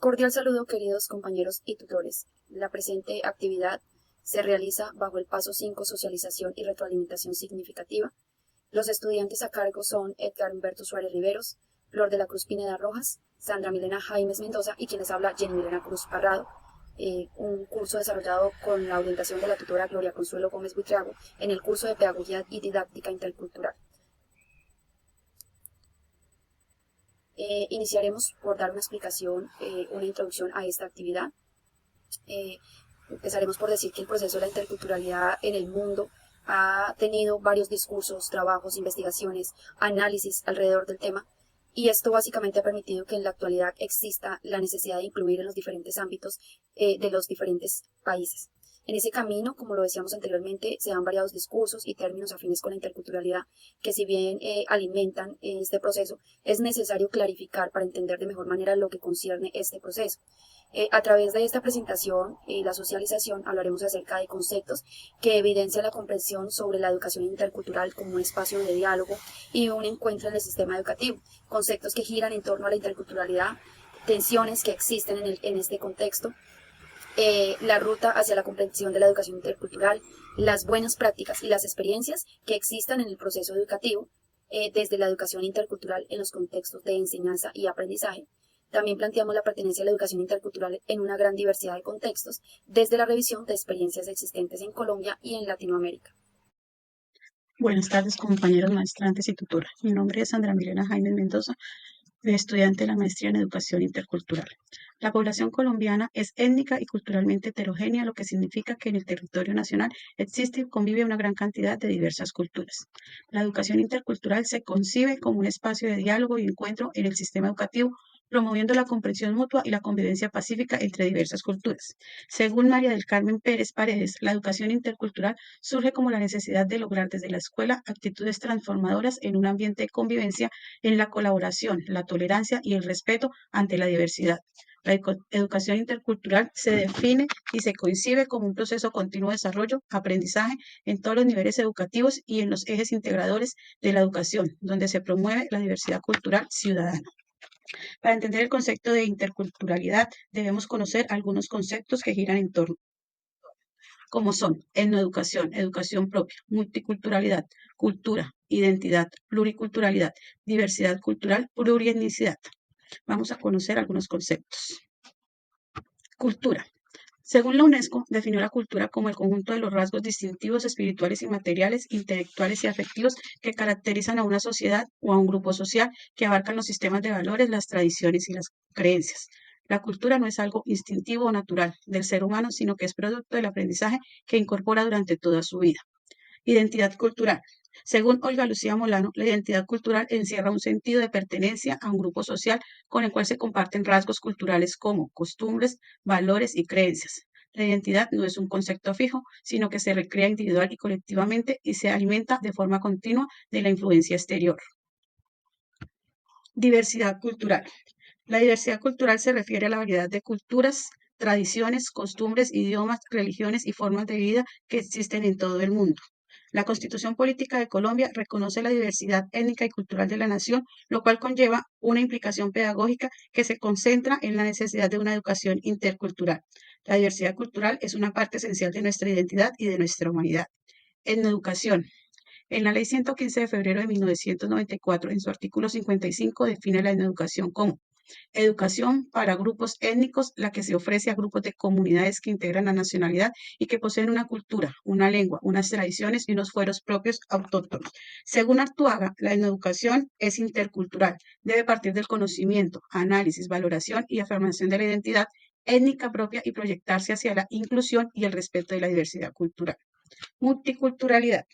Cordial saludo, queridos compañeros y tutores. La presente actividad se realiza bajo el paso 5, socialización y retroalimentación significativa. Los estudiantes a cargo son Edgar Humberto Suárez Riveros, Flor de la Cruz Pineda Rojas, Sandra Milena Jaimes Mendoza y quien les habla Jenny Milena Cruz Parrado. Un curso desarrollado con la orientación de la tutora Gloria Consuelo Gómez Buitrago en el curso de Pedagogía y Didáctica Intercultural. Iniciaremos por dar una explicación, una introducción a esta actividad. Empezaremos por decir que el proceso de la interculturalidad en el mundo ha tenido varios discursos, trabajos, investigaciones, análisis alrededor del tema, y esto básicamente ha permitido que en la actualidad exista la necesidad de incluir en los diferentes ámbitos de los diferentes países. En ese camino, como lo decíamos anteriormente, se dan variados discursos y términos afines con la interculturalidad que, si bien alimentan este proceso, es necesario clarificar para entender de mejor manera lo que concierne este proceso. A través de esta presentación y la socialización hablaremos acerca de conceptos que evidencian la comprensión sobre la educación intercultural como un espacio de diálogo y un encuentro en el sistema educativo, conceptos que giran en torno a la interculturalidad, tensiones que existen en este contexto, la ruta hacia la comprensión de la educación intercultural, las buenas prácticas y las experiencias que existan en el proceso educativo, desde la educación intercultural en los contextos de enseñanza y aprendizaje. También planteamos la pertenencia a la educación intercultural en una gran diversidad de contextos, desde la revisión de experiencias existentes en Colombia y en Latinoamérica. Buenas tardes, compañeros maestrantes y tutoras. Mi nombre es Sandra Milena Jaimes Mendoza, estudiante de la maestría en Educación Intercultural. La población colombiana es étnica y culturalmente heterogénea, lo que significa que en el territorio nacional existe y convive una gran cantidad de diversas culturas. La educación intercultural se concibe como un espacio de diálogo y encuentro en el sistema educativo, promoviendo la comprensión mutua y la convivencia pacífica entre diversas culturas. Según María del Carmen Pérez Paredes, la educación intercultural surge como la necesidad de lograr desde la escuela actitudes transformadoras en un ambiente de convivencia en la colaboración, la tolerancia y el respeto ante la diversidad. La educación intercultural se define y se concibe como un proceso continuo de desarrollo, aprendizaje en todos los niveles educativos y en los ejes integradores de la educación, donde se promueve la diversidad cultural ciudadana. Para entender el concepto de interculturalidad, debemos conocer algunos conceptos que giran en torno, como son etnoeducación, educación propia, multiculturalidad, cultura, identidad, pluriculturalidad, diversidad cultural, plurietnicidad. Vamos a conocer algunos conceptos. Cultura. Según la UNESCO, definió la cultura como el conjunto de los rasgos distintivos espirituales y materiales, intelectuales y afectivos que caracterizan a una sociedad o a un grupo social, que abarcan los sistemas de valores, las tradiciones y las creencias. La cultura no es algo instintivo o natural del ser humano, sino que es producto del aprendizaje que incorpora durante toda su vida. Identidad cultural. Según Olga Lucía Molano, la identidad cultural encierra un sentido de pertenencia a un grupo social con el cual se comparten rasgos culturales como costumbres, valores y creencias. La identidad no es un concepto fijo, sino que se recrea individual y colectivamente y se alimenta de forma continua de la influencia exterior. Diversidad cultural. La diversidad cultural se refiere a la variedad de culturas, tradiciones, costumbres, idiomas, religiones y formas de vida que existen en todo el mundo. La Constitución Política de Colombia reconoce la diversidad étnica y cultural de la nación, lo cual conlleva una implicación pedagógica que se concentra en la necesidad de una educación intercultural. La diversidad cultural es una parte esencial de nuestra identidad y de nuestra humanidad. En educación. En la Ley 115 de febrero de 1994, en su artículo 55, define la educación como educación para grupos étnicos, la que se ofrece a grupos de comunidades que integran la nacionalidad y que poseen una cultura, una lengua, unas tradiciones y unos fueros propios autóctonos. Según Artuaga, la educación es intercultural, debe partir del conocimiento, análisis, valoración y afirmación de la identidad étnica propia y proyectarse hacia la inclusión y el respeto de la diversidad cultural. Multiculturalidad.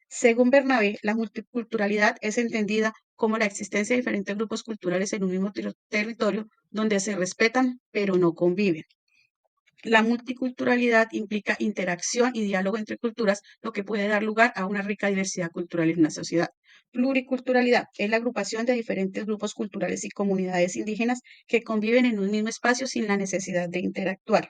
Según Bernabé, la multiculturalidad es entendida como la existencia de diferentes grupos culturales en un mismo territorio donde se respetan pero no conviven. La multiculturalidad implica interacción y diálogo entre culturas, lo que puede dar lugar a una rica diversidad cultural en una sociedad. Pluriculturalidad es la agrupación de diferentes grupos culturales y comunidades indígenas que conviven en un mismo espacio sin la necesidad de interactuar.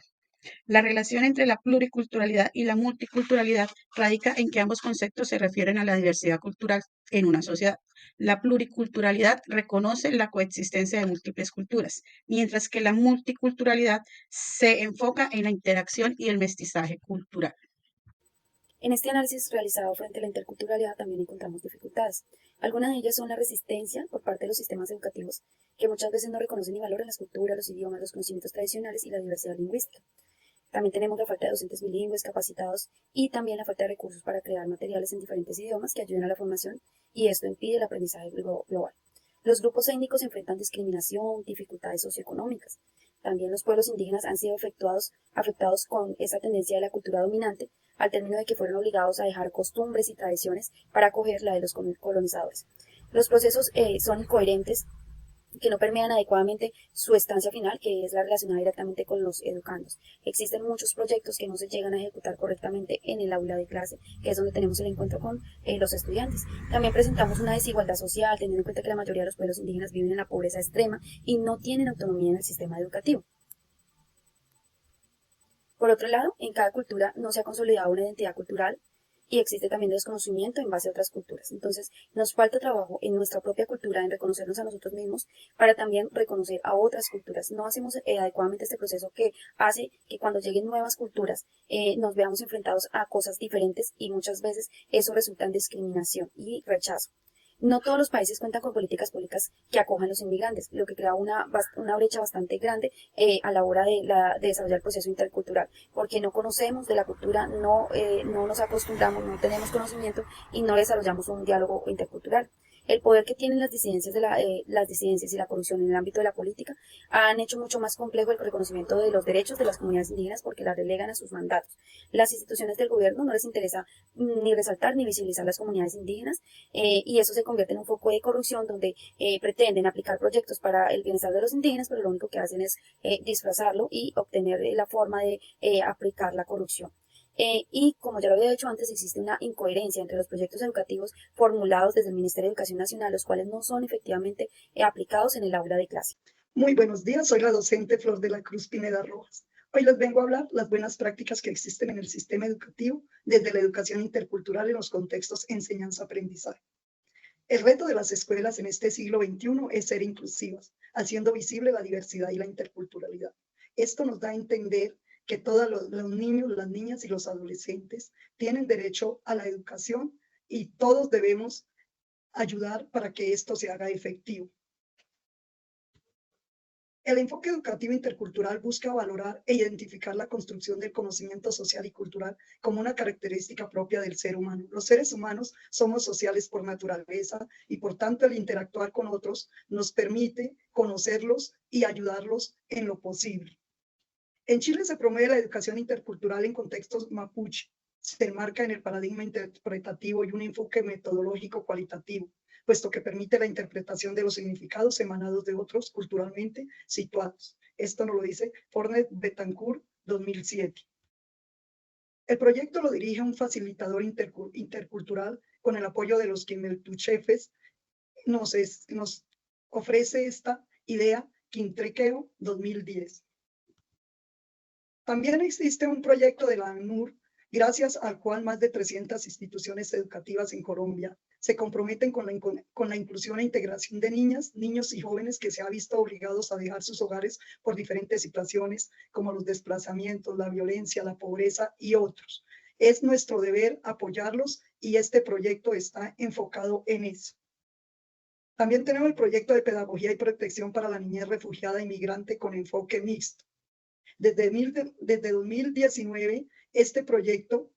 La relación entre la pluriculturalidad y la multiculturalidad radica en que ambos conceptos se refieren a la diversidad cultural en una sociedad. La pluriculturalidad reconoce la coexistencia de múltiples culturas, mientras que la multiculturalidad se enfoca en la interacción y el mestizaje cultural. En este análisis realizado frente a la interculturalidad también encontramos dificultades. Algunas de ellas son la resistencia por parte de los sistemas educativos, que muchas veces no reconocen ni valoran las culturas, los idiomas, los conocimientos tradicionales y la diversidad lingüística. También tenemos la falta de docentes bilingües capacitados y también la falta de recursos para crear materiales en diferentes idiomas que ayuden a la formación, y esto impide el aprendizaje global. Los grupos étnicos enfrentan discriminación, dificultades socioeconómicas. También los pueblos indígenas han sido afectados con esa tendencia de la cultura dominante, al término de que fueron obligados a dejar costumbres y tradiciones para acoger la de los colonizadores. Los procesos son incoherentes, que no permean adecuadamente su estancia final, que es la relacionada directamente con los educandos. Existen muchos proyectos que no se llegan a ejecutar correctamente en el aula de clase, que es donde tenemos el encuentro con los estudiantes. También presentamos una desigualdad social, teniendo en cuenta que la mayoría de los pueblos indígenas viven en la pobreza extrema y no tienen autonomía en el sistema educativo. Por otro lado, en cada cultura no se ha consolidado una identidad cultural y existe también desconocimiento en base a otras culturas. Entonces, nos falta trabajo en nuestra propia cultura, en reconocernos a nosotros mismos, para también reconocer a otras culturas. No hacemos adecuadamente este proceso, que hace que cuando lleguen nuevas culturas nos veamos enfrentados a cosas diferentes, y muchas veces eso resulta en discriminación y rechazo. No todos los países cuentan con políticas públicas que acojan a los inmigrantes, lo que crea una brecha bastante grande a la hora de desarrollar el proceso intercultural, porque no conocemos de la cultura, no nos acostumbramos, no tenemos conocimiento y no desarrollamos un diálogo intercultural. El poder que tienen las disidencias y la corrupción en el ámbito de la política han hecho mucho más complejo el reconocimiento de los derechos de las comunidades indígenas, porque las relegan a sus mandatos. Las instituciones del gobierno no les interesa ni resaltar ni visibilizar las comunidades indígenas, y eso se convierte en un foco de corrupción donde pretenden aplicar proyectos para el bienestar de los indígenas, pero lo único que hacen es disfrazarlo y obtener la forma de aplicar la corrupción. Y como ya lo había dicho antes, existe una incoherencia entre los proyectos educativos formulados desde el Ministerio de Educación Nacional, los cuales no son efectivamente aplicados en el aula de clase. Muy buenos días, soy la docente Flor de la Cruz Pineda Rojas. Hoy les vengo a hablar las buenas prácticas que existen en el sistema educativo desde la educación intercultural en los contextos enseñanza-aprendizaje. El reto de las escuelas en este siglo XXI es ser inclusivas, haciendo visible la diversidad y la interculturalidad. Esto nos da a entender que todos los niños, las niñas y los adolescentes tienen derecho a la educación, y todos debemos ayudar para que esto se haga efectivo. El enfoque educativo intercultural busca valorar e identificar la construcción del conocimiento social y cultural como una característica propia del ser humano. Los seres humanos somos sociales por naturaleza, y por tanto el interactuar con otros nos permite conocerlos y ayudarlos en lo posible. En Chile se promueve la educación intercultural en contextos mapuche. Se enmarca en el paradigma interpretativo y un enfoque metodológico cualitativo, puesto que permite la interpretación de los significados emanados de otros culturalmente situados. Esto nos lo dice Fornet Betancourt, 2007. El proyecto lo dirige un facilitador intercultural con el apoyo de los Quimeltuchefes. Nos ofrece esta idea Quintrequeo, 2010. También existe un proyecto de la ANUR, gracias al cual más de 300 instituciones educativas en Colombia se comprometen con la inclusión e integración de niñas, niños y jóvenes que se han visto obligados a dejar sus hogares por diferentes situaciones, como los desplazamientos, la violencia, la pobreza y otros. Es nuestro deber apoyarlos, y este proyecto está enfocado en eso. También tenemos el proyecto de pedagogía y protección para la niñez refugiada e inmigrante con enfoque mixto. Desde 2019, este proyecto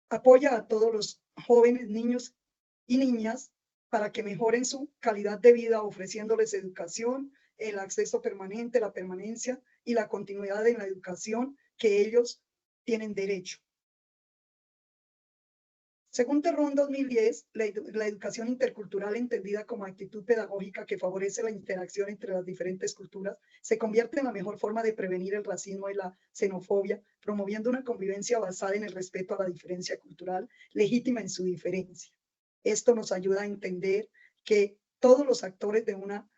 apoya a todos los jóvenes, niños y niñas para que mejoren su calidad de vida, ofreciéndoles educación, el acceso permanente, la permanencia y la continuidad en la educación que ellos tienen derecho. Según Terrón 2010, la educación intercultural, entendida como actitud pedagógica que favorece la interacción entre las diferentes culturas, se convierte en la mejor forma de prevenir el racismo y la xenofobia, promoviendo una convivencia basada en el respeto a la diferencia cultural, legítima en su diferencia. Esto nos ayuda a entender que todos los actores de una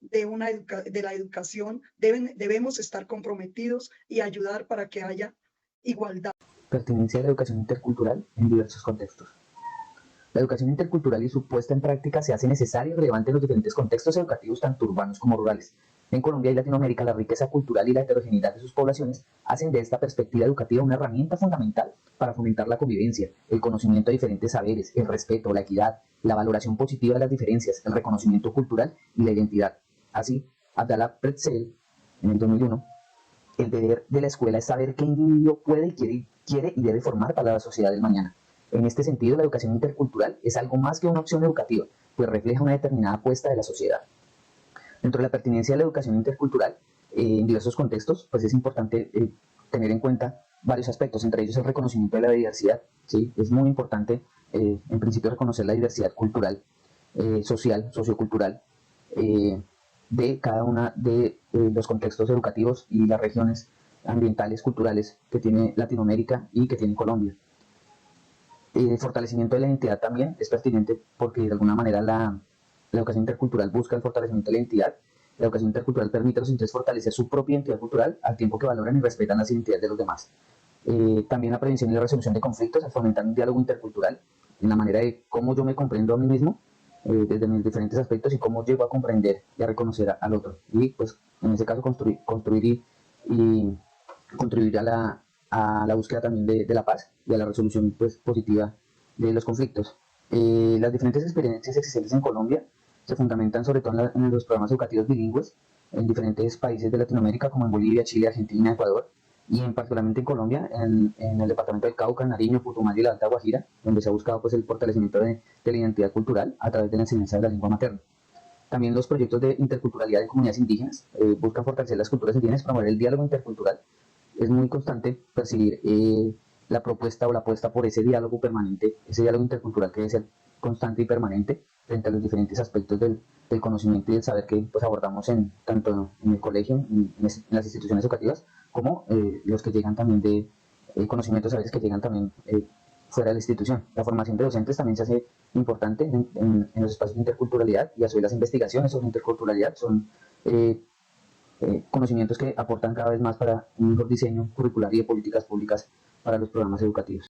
de la educación, debemos estar comprometidos y ayudar para que haya igualdad. Pertinencia de la educación intercultural en diversos contextos. La educación intercultural y su puesta en práctica se hace necesaria y relevante en los diferentes contextos educativos, tanto urbanos como rurales. En Colombia y Latinoamérica, la riqueza cultural y la heterogeneidad de sus poblaciones hacen de esta perspectiva educativa una herramienta fundamental para fomentar la convivencia, el conocimiento de diferentes saberes, el respeto, la equidad, la valoración positiva de las diferencias, el reconocimiento cultural y la identidad. Así, Abdallah Pretzel, en el 2001, el deber de la escuela es saber qué individuo puede y quiere y debe formar para la sociedad del mañana. En este sentido, la educación intercultural es algo más que una opción educativa, pues refleja una determinada apuesta de la sociedad. Dentro de la pertinencia de la educación intercultural, en diversos contextos, pues es importante tener en cuenta varios aspectos, entre ellos el reconocimiento de la diversidad. ¿Sí? Es muy importante, en principio, reconocer la diversidad cultural, social, sociocultural, de cada una de los contextos educativos y las regiones ambientales, culturales que tiene Latinoamérica y que tiene Colombia. El fortalecimiento de la identidad también es pertinente porque de alguna manera la educación intercultural busca el fortalecimiento de la identidad. La educación intercultural permite a los estudiantes fortalecer su propia identidad cultural al tiempo que valoran y respetan las identidades de los demás. También la prevención y la resolución de conflictos al fomentar un diálogo intercultural en la manera de cómo yo me comprendo a mí mismo desde mis diferentes aspectos y cómo llego a comprender y a reconocer al otro. Y pues en ese caso construir y contribuir a la búsqueda también de la paz y a la resolución pues, positiva de los conflictos. Las diferentes experiencias existentes en Colombia se fundamentan sobre todo en los programas educativos bilingües en diferentes países de Latinoamérica como en Bolivia, Chile, Argentina, Ecuador y particularmente en Colombia, en el departamento del Cauca, Nariño, Putumayo y la Alta Guajira, donde se ha buscado pues, el fortalecimiento de la identidad cultural a través de la enseñanza de la lengua materna. También los proyectos de interculturalidad de comunidades indígenas buscan fortalecer las culturas indígenas y promover el diálogo intercultural. Es muy constante percibir la propuesta o la apuesta por ese diálogo permanente, ese diálogo intercultural que debe ser constante y permanente frente a los diferentes aspectos del conocimiento y del saber que pues, abordamos tanto en el colegio, en las instituciones educativas, como los que llegan también de conocimientos, saberes que llegan también fuera de la institución. La formación de docentes también se hace importante en los espacios de interculturalidad y a su vez las investigaciones sobre interculturalidad son conocimientos que aportan cada vez más para un mejor diseño curricular y de políticas públicas para los programas educativos.